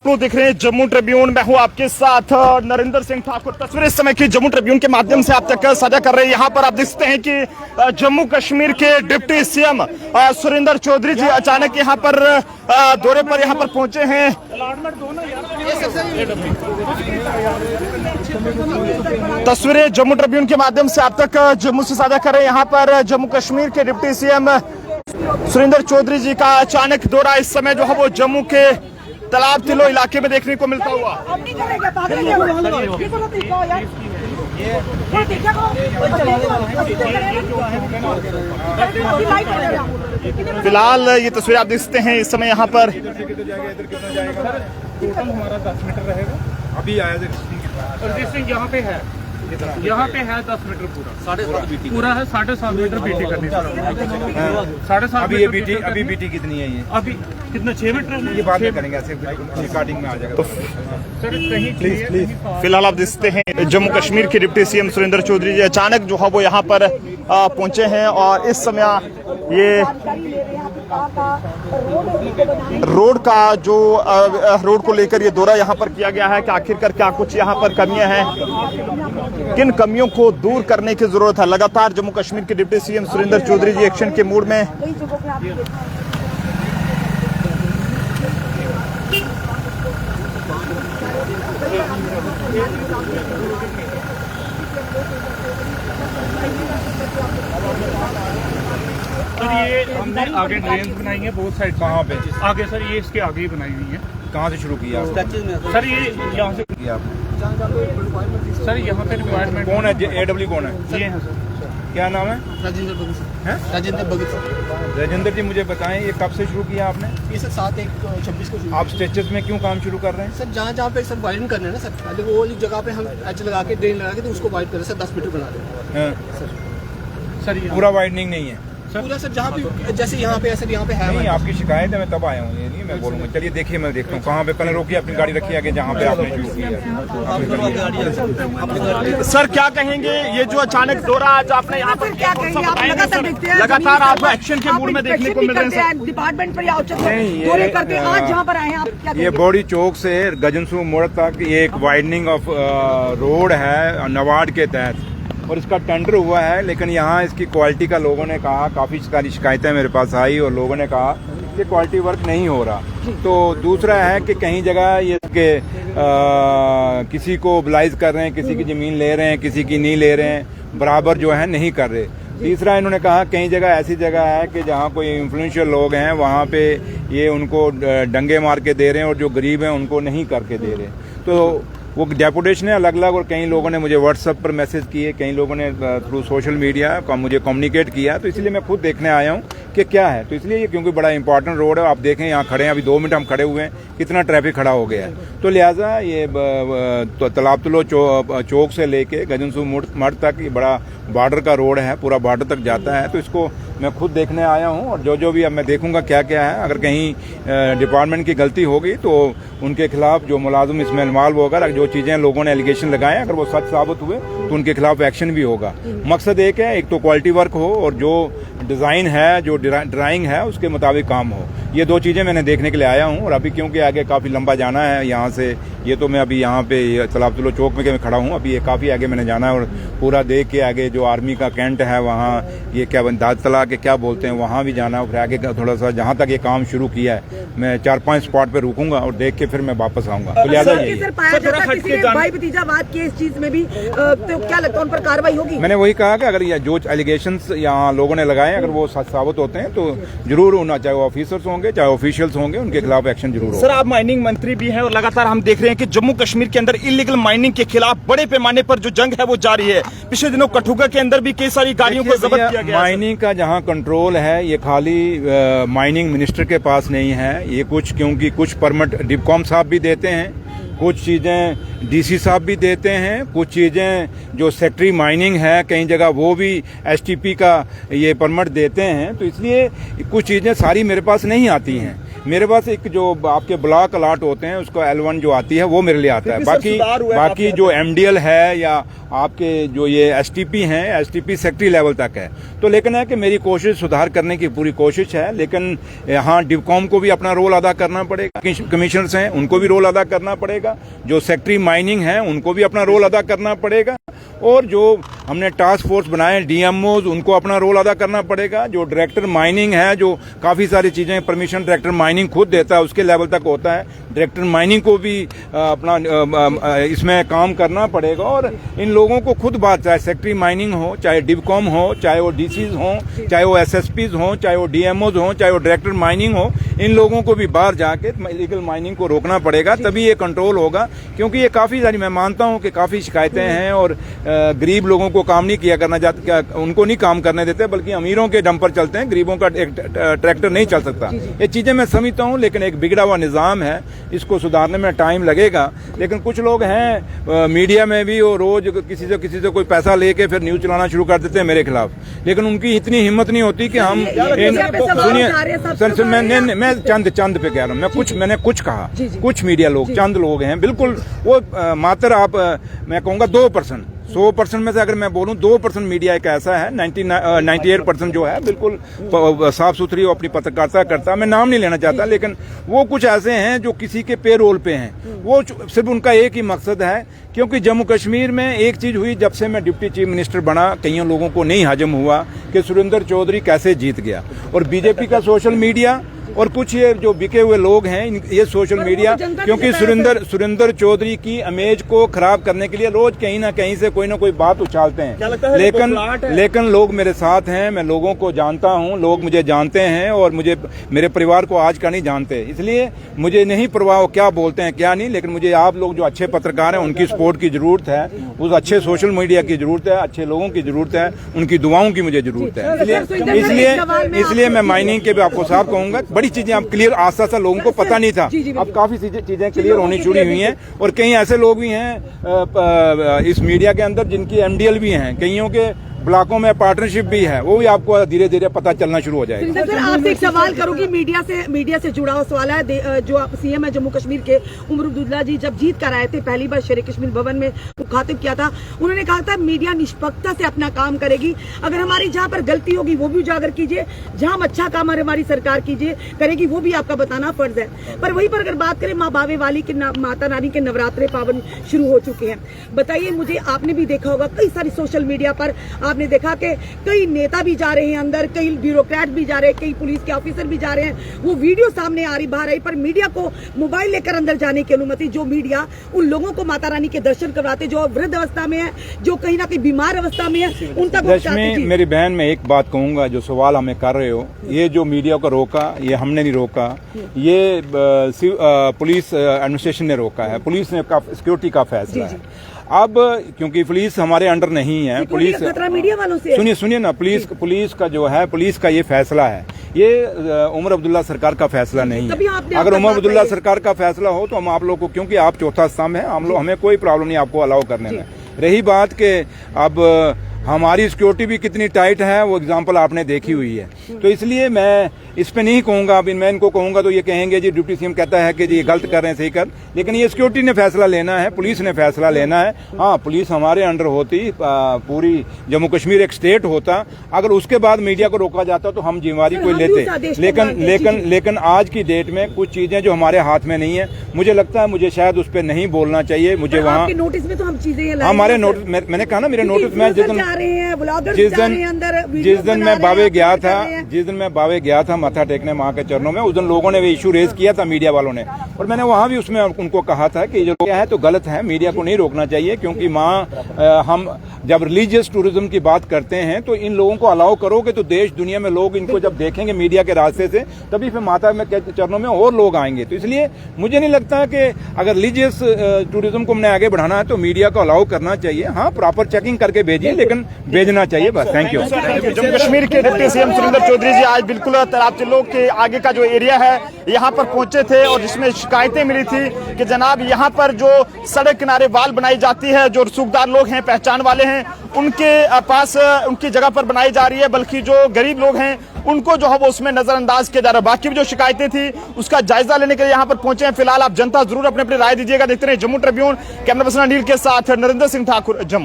लोग देख रहे हैं जम्मू ट्रिब्यून। मैं हूं आपके साथ नरेंद्र सिंह ठाकुर। तस्वीरें इस समय की जम्मू ट्रिब्यून के माध्यम से आप तक साझा कर रहे हैं। यहां पर आप देखते हैं कि जम्मू कश्मीर के डिप्टी सीएम सुरेंद्र चौधरी जी अचानक यहां पर दौरे पर यहां पर पहुंचे हैं। तस्वीरें जम्मू ट्रिब्यून के माध्यम से आप तक जम्मू से साझा कर रहे हैं। यहां पर जम्मू कश्मीर के डिप्टी सीएम सुरेंद्र चौधरी जी का अचानक दौरा इस समय जो है वो जम्मू के तालाब तिलो इलाके में देखने को मिलता हुआ। फिलहाल ये तस्वीर आप देखते हैं इस समय यहाँ पर हमारा 10 मीटर रहेगा। अभी आया अरिजीत सिंह यहाँ पे है 10 मीटर पूरा है 7.5 मीटर बीटी करनी है 7.5। अभी बीटी कितनी है? ये अभी कितना 6 मीटर ये बात करेंगे, ऐसे रिकॉर्डिंग में आ जाएगा। सर प्लीज फिलहाल आप देखते हैं जम्मू कश्मीर के डिप्टी सीएम सुरेंद्र चौधरी जी अचानक जो है वो यहाँ पर पहुंचे हैं और इस समय ये रोड का जो रोड को लेकर ये दौरा यहाँ पर किया गया है कि आखिरकार क्या कुछ यहाँ पर कमियां हैं, किन कमियों को दूर करने की जरूरत है। लगातार जम्मू कश्मीर के डिप्टी सीएम सुरेंद्र चौधरी जी एक्शन के मूड में सर ये हमने आगे ड्रेन्स बनाई है बहुत साइड। कहाँ पे? आगे सर ये इसके आगे ही बनाई हुई है। कहाँ से शुरू किया सर? ये यहाँ से किया आपने? सर यहाँ पे रिक्वायरमेंट कौन है? AW कौन है? ये है सर। क्या नाम है? राजेंद्र भगत। राजेंद्र जी मुझे बताएं ये कब से शुरू किया आपने? ये सर 7/1/26 को शुरू। आप स्ट्रेचेस में क्यों काम शुरू कर रहे हैं? सर जहाँ पे सर वाइडन करना है ना सर, पहले वो वाली जगह पे हम एच लगा के ड्रेन लगा के तो उसको वाइड कर रहे हैं सर, 10 मीटर बना रहे हैं सर। ये पूरा वाइडनिंग नहीं है पूरा सर, जहाँ पे जैसे यहाँ पे सर, यहाँ पे है नहीं। आपकी शिकायत है, मैं तब आया हूँ, ये नहीं मैं बोलूँगा। चलिए देखिए मैं देखता हूँ कहाँ पे। पहले रोकिए, अपनी गाड़ी रखिए आगे जहाँ पे आपने शुरू किया। सर क्या कहेंगे ये जो अचानक दौरा आज आपने यहाँ पर क्या कहेंगे? लगातार आप एक्शन के मूड में देखने को मिल रहे हैं डिपार्टमेंट पर दौरे करके आज जहाँ पर आए हैं आप क्या? ये बॉडी चौक से गजनसू मोड़ तक ये एक वाइडनिंग ऑफ रोड है नवाड के तहत और इसका टेंडर हुआ है, लेकिन यहाँ इसकी क्वालिटी का लोगों ने कहा, काफ़ी सारी शिकायतें मेरे पास आई और लोगों ने कहा कि क्वालिटी वर्क नहीं हो रहा। तो दूसरा है कि कहीं जगह ये कि किसी को मोबिलाइज कर रहे हैं, किसी की ज़मीन ले रहे हैं, किसी की नहीं ले रहे हैं, बराबर जो है नहीं कर रहे। तीसरा इन्होंने कहा कई जगह ऐसी जगह है कि जहाँ कोई इन्फ्लुएंशियल लोग हैं वहाँ पे ये उनको डंगे मार के दे रहे हैं और जो गरीब हैं उनको नहीं करके दे रहे। तो वो डेपुटेशन है अलग अलग और कई लोगों ने मुझे व्हाट्सएप पर मैसेज किए, कई लोगों ने थ्रू सोशल मीडिया का मुझे कम्युनिकेट किया। तो इसलिए मैं खुद देखने आया हूँ कि क्या है। तो इसलिए ये क्योंकि बड़ा इंपॉर्टेंट रोड है, आप देखें यहाँ खड़े हैं, अभी 2 मिनट हम खड़े हुए हैं, कितना ट्रैफिक खड़ा हो गया है। तो लिहाजा ये तालाब तिलो चौक से लेके गजनसू मठ तक ये बड़ा बॉर्डर का रोड है, पूरा बॉर्डर तक जाता है। तो इसको मैं खुद देखने आया हूँ और जो भी अब मैं देखूंगा क्या क्या है। अगर कहीं डिपार्टमेंट की गलती होगी तो उनके खिलाफ जो मुलाजिम इसमें इन्वॉल्व होगा, जो चीज़ें लोगों ने एलिगेशन लगाए अगर वो सच साबित हुए तो उनके खिलाफ एक्शन भी होगा। मकसद एक है, एक तो क्वालिटी वर्क हो और जो डिज़ाइन है, जो ड्राइंग है उसके मुताबिक काम हो। ये 2 चीज़ें मैंने देखने के लिए आया हूँ। और अभी क्योंकि आगे काफ़ी लंबा जाना है यहाँ से, ये तो मैं अभी यहाँ पे तालाब तिलो चौक में मैं खड़ा हूँ, अभी ये काफ़ी आगे मैंने जाना है और पूरा देख के आगे जो आर्मी का कैंट है वहाँ, ये क्या दाद तला के क्या बोलते हैं, वहाँ भी जाना है। फिर आगे थोड़ा सा जहाँ तक ये काम शुरू किया है मैं 4-5 स्पॉट पे रुकूंगा और देख के फिर मैं वापस आऊंगा। तो लिहाजा भाई भतीजावाद के इस चीज में भी तो क्या लगता है उन पर कार्रवाई होगी? मैंने वही कहा कि अगर जो एलिगेशंस यहाँ लोगों ने लगाए अगर वो सच साबित होते हैं तो जरूर होना, चाहे वो ऑफिसर्स होंगे चाहे ऑफिशियल्स होंगे, उनके खिलाफ एक्शन जरूर होगा। सर आप माइनिंग मंत्री भी हैं और लगातार हम देख रहे हैं कि जम्मू कश्मीर के अंदर इलीगल माइनिंग के खिलाफ बड़े पैमाने पर जो जंग है वो जारी है। पिछले दिनों कठुआ के अंदर भी कई सारी गाड़ियों को जब्त किया गया। माइनिंग का जहाँ कंट्रोल है ये खाली माइनिंग मिनिस्टर के पास नहीं है, ये कुछ क्योंकि कुछ परमिट डिपकॉम साहब भी देते हैं, कुछ चीज़ें डीसी साहब भी देते हैं, कुछ चीज़ें जो सेक्रेटरी माइनिंग है कई जगह वो भी एसटीपी का ये परमिट देते हैं। तो इसलिए कुछ चीज़ें सारी मेरे पास नहीं आती हैं। मेरे पास एक जो आपके ब्लॉक अलॉट होते हैं उसको L1 जो आती है वो मेरे लिए आता है। बाकी जो MDL है या आपके जो ये STP हैं, STP सेक्रेटरी लेवल तक है। तो लेकिन है कि मेरी कोशिश सुधार करने की पूरी कोशिश है, लेकिन यहाँ डिवकॉम को भी अपना रोल अदा करना पड़ेगा, कमिश्नर्स हैं उनको भी रोल अदा करना पड़ेगा, जो सेक्रेटरी माइनिंग है उनको भी अपना रोल अदा करना पड़ेगा, और जो हमने टास्क फोर्स बनाए DMOs उनको अपना रोल अदा करना पड़ेगा, जो डायरेक्टर माइनिंग है जो काफ़ी सारी चीज़ें परमिशन डायरेक्टर माइनिंग खुद देता है उसके लेवल तक होता है, डायरेक्टर माइनिंग को भी अपना इसमें काम करना पड़ेगा। और इन लोगों को खुद बात, चाहे सेक्रेटरी माइनिंग हो, चाहे डिवकॉम हो, चाहे वो DCs हों, चाहे वो SSPs हों, चाहे वो DMOs हों, चाहे वो डायरेक्टर माइनिंग हो, इन लोगों को भी बाहर जाके इलीगल माइनिंग को रोकना पड़ेगा, तभी ये कंट्रोल होगा। क्योंकि ये काफ़ी सारी, मैं मानता हूँ कि काफ़ी शिकायतें हैं और गरीब लोगों को काम नहीं किया करना चाहते, उनको नहीं काम करने देते, बल्कि अमीरों के दम पर चलते हैं, गरीबों का एक ट्रैक्टर नहीं चल सकता। ये चीजें मैं समझता हूँ, लेकिन एक बिगड़ा हुआ निजाम है, इसको सुधारने में टाइम लगेगा। लेकिन कुछ लोग हैं मीडिया में भी, वो रोज किसी से कोई पैसा लेके फिर न्यूज चलाना शुरू कर देते हैं मेरे खिलाफ, लेकिन उनकी इतनी हिम्मत नहीं होती कि हम सुनिए, मैं चंद पे कह रहा हूँ, मैंने कुछ कहा, कुछ मीडिया लोग, चंद लोग हैं बिल्कुल, वो मात्र आप मैं कहूँगा 2%, 100% में से अगर मैं बोलूं 2% मीडिया एक ऐसा है, 98% जो है बिल्कुल साफ सुथरी और अपनी पत्रकारिता करता, मैं नाम नहीं लेना चाहता, लेकिन वो कुछ ऐसे हैं जो किसी के पे रोल पे हैं, वो सिर्फ उनका एक ही मकसद है। क्योंकि जम्मू कश्मीर में एक चीज हुई, जब से मैं डिप्टी चीफ मिनिस्टर बना, कईयों लोगों को नहीं हजम हुआ कि सुरेंद्र चौधरी कैसे जीत गया, और बीजेपी का सोशल मीडिया और कुछ ये जो बिके हुए लोग हैं, ये सोशल मीडिया, क्योंकि सुरेंद्र चौधरी की इमेज को खराब करने के लिए रोज कहीं ना कहीं से कोई ना कोई बात उछालते हैं। लेकिन लोग मेरे साथ हैं, मैं लोगों को जानता हूं, लोग मुझे जानते हैं और मुझे, मेरे परिवार को आज का नहीं जानते, इसलिए मुझे नहीं परवाह क्या बोलते हैं क्या नहीं। लेकिन मुझे आप लोग जो अच्छे पत्रकार हैं उनकी सपोर्ट की जरूरत है, उस अच्छे सोशल मीडिया की जरूरत है, अच्छे लोगों की जरूरत है, उनकी दुआओं की मुझे जरूरत है। इसलिए मैं माइनिंग के भी आपको साफ कहूंगा, चीजें आप क्लियर, आस्ता लोगों को पता नहीं था, अब काफी चीजें क्लियर होनी शुरू हुई हैं। और कई ऐसे लोग भी हैं इस मीडिया के अंदर जिनकी MDL भी हैं, कईयों के ब्लॉकों में पार्टनरशिप भी है, वो भी आपको धीरे धीरे पता चलना शुरू हो जाएगा। सर आपसे एक सवाल करूंगी, मीडिया से जुड़ा हुआ सवाल है। जो आप CM है जम्मू कश्मीर के, उमर अब्दुल्ला जी जब जीत कर आए थे पहली बार शेर कश्मीर भवन में मुखातिब किया था, उन्होंने कहा था मीडिया निष्पक्षता से अपना काम करेगी, अगर हमारी जहाँ पर गलती होगी वो भी उजागर कीजिए, जहाँ हम अच्छा काम हमारी सरकार करेगी वो भी आपका बताना फर्ज है। पर वहीं पर अगर बात करें माँ बावे वाली के, माता रानी के नवरात्रे पावन शुरू हो चुके हैं, बताइए मुझे, आपने भी देखा होगा कई सारी सोशल मीडिया पर आपने देखा कि कई नेता भी जा रहे हैं अंदर, कई ब्यूरोक्रेट भी जा रहे हैं, कई पुलिस के ऑफिसर भी जा रहे हैं, वो वीडियो सामने आ रही बाहर आई, पर मीडिया को मोबाइल लेकर अंदर जाने की अनुमति, जो मीडिया उन लोगों को माता रानी के दर्शन करवाते जो वृद्ध अवस्था में है, जो कहीं ना कहीं बीमार अवस्था में है, उन तक मेरी बहन, मैं एक बात कहूंगा, जो सवाल हमें कर रहे हो, ये जो मीडिया को रोका, ये हमने नहीं रोका, ये पुलिस एडमिनिस्ट्रेशन ने रोका है, पुलिस ने सिक्योरिटी का फैसला है। अब क्योंकि पुलिस हमारे अंडर नहीं है, पुलिस खतरा मीडिया वालों से, सुनिए ना, पुलिस का जो है, पुलिस का ये फैसला है, ये उमर अब्दुल्ला सरकार का फैसला नहीं है। अगर उमर अब्दुल्ला सरकार का फैसला हो तो हम आप लोग को, क्योंकि आप चौथा स्तंभ है, हमें कोई प्रॉब्लम नहीं आपको अलाउ करने में। रही बात के अब हमारी सिक्योरिटी भी कितनी टाइट है, वो एग्जांपल आपने देखी हुई है, तो इसलिए मैं इस पे नहीं कहूंगा। अभी मैं इनको कहूंगा तो ये कहेंगे जी डिप्टी CM कहता है कि जी गलत कर रहे हैं, सही कर, लेकिन ये सिक्योरिटी ने फैसला लेना है, पुलिस ने फैसला लेना है। हाँ, पुलिस हमारे अंडर होती, पूरी जम्मू कश्मीर एक स्टेट होता, अगर उसके बाद मीडिया को रोका जाता तो हम जिम्मेवारी कोई लेते, लेकिन आज की डेट में कुछ चीजें जो हमारे हाथ में नहीं है, मुझे लगता है मुझे शायद उस पर नहीं बोलना चाहिए। मुझे वहाँ नोटिस में तो हम चीजें, हमारे नोटिस, मैंने कहा ना, मेरे नोटिस में जिस दिन मैं बावे गया था माथा टेकने माँ के चरणों में, उस दिन लोगों ने भी इशू रेज किया था मीडिया वालों ने, और मैंने वहाँ भी उसमें उनको कहा था कि जो है तो गलत है, मीडिया को नहीं रोकना चाहिए, क्योंकि हम जब रिलीजियस टूरिज्म की बात करते हैं तो इन लोगों को अलाउ करोगे तो देश दुनिया में लोग इनको जब देखेंगे मीडिया के रास्ते से, तभी फिर माता में चरणों में और लोग आएंगे। तो इसलिए मुझे नहीं लगता कि अगर रिलीजियस टूरिज्म को हमने आगे बढ़ाना है तो मीडिया को अलाउ करना चाहिए। हाँ, प्रॉपर चेकिंग करके भेजिए, लेकिन भेजना चाहिए बस। Thank you. जम्मू कश्मीर के डिप्टी सीएम सुरेंद्र चौधरी जी आज बिल्कुल तालाब चिल्लो के आगे का जो एरिया है यहाँ पर पहुंचे थे और जिसमें शिकायतें मिली थी कि जनाब यहाँ पर जो सड़क किनारे वाल बनाई जाती है, जो रसूखदार लोग हैं, पहचान वाले हैं, उनके पास उनकी जगह पर बनाई जा रही है, बल्कि जो गरीब लोग हैं उनको जो है वो उसमें नजरअंदाज किया जा रहा है। बाकी भी जो शिकायतें थी उसका जायजा लेने के लिए यहाँ पर पहुंचे हैं। फिलहाल आप जनता जरूर अपनी अपनी राय दीजिएगा। देखते रहे Jammu Tribune. Camera person Anil के साथ नरेंद्र सिंह ठाकुर, जम्मू।